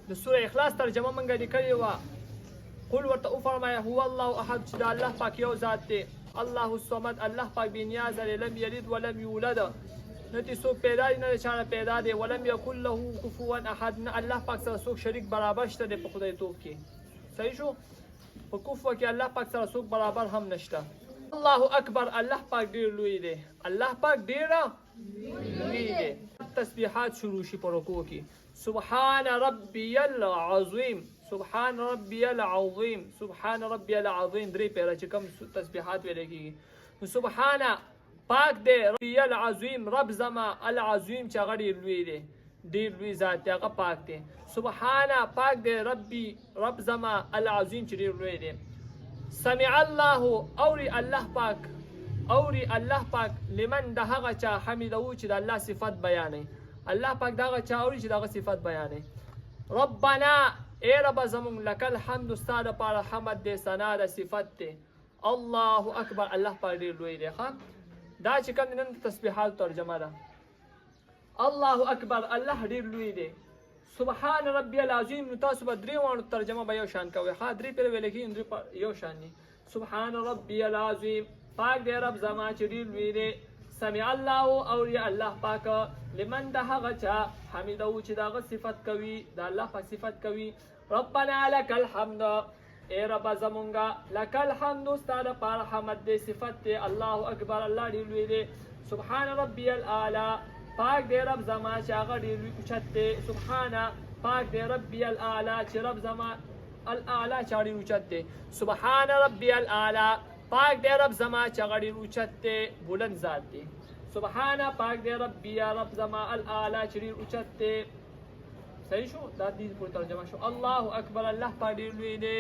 د سوره اخلاص ترجمه مونږ لیکلې وه. قل ورته وفرمایه هو الله احد چې د الله پاک یو ذات دی، الله الصمد الله پاک بې نیازه دی، لم یلد ولم یولد نه دې څوک پیدا دی نه د چا نه پیدا دی، ولم یکن له کفوا احد نه الله پاک سره څوک شریک برابر شته دی په خدایتوب کې. صحیح شو؟ په کفو کې الله پاک سره څوک برابر هم نشته. الله اکبر الله پاک ډیر لوی دی، الله پاک ډیر لوی دی. تسبیحات شروع شي په رکوع کې. سبحان ربي العظیم، سبحان ربي العظیم، سبحان ربي العظیم، درې پیره چې کوم تسبیحات ویل کېږي. سبحان پاک دی، ربي العظیم رب زما، العظیم چې هغه ډېر لوی دی، ډېر لوی ذات دی، هغه پاک دی. سبحان پاک دی، ربي رب زما، العظیم چې ډېر لوی دی. سمع الله اوري الله پاک، اوري الله پاک لمن د هغه چا حمده چې د الله صفت بیانوي. الله پاک دغه چا اوري چې دغه صفت بیانوي. ربنا ای رب زمونږ لک الحمد ستا دپاره حمد دی، ثنا د صفت دی. الله اکبر الله پاک ډېر لوی دی. ښه دا چې کوم نن تسبیحات ترجمه ده. الله اکبر الله ډېر لوی دی. سبحان ربي العظیم نو تاسو به درې واړو ترجمه به یو شان کوئ. ښه درې پرې ویل کېږي درې یو شان دي. سبحان ربي العظیم پاک دی رب زما چې ډېر لوی دی. سمع الله اوري الله پاک لمن د هغه چا حمیده چې د هغه صفت کوي، د الله پاک صفت کوي. ربنا لك الحمد ای رب زمونږه لك الحمد ستا دپاره حمد دی، صفت دی. الله اکبر الله ډېر لوی دی. سبحان ربي الاعلی پاک دی رب زما چې هغه ډېر لوی اوچت دی. سبحان پاک دی ربي الاعلی چې رب زما الاعلی چې هغه ډېر اوچت دی. سبحان ربي الاعلی پاک دی رب زما چې هغه ډېر اوچت دی، بلند ذات دی. سبحان پاک دی ربي یا رب زما الاعلی چې ډېر اوچت دی. صحیح شو؟ دا دې پورې ترجمه شو. الله اکبر الله پاک ډېر لوی دی.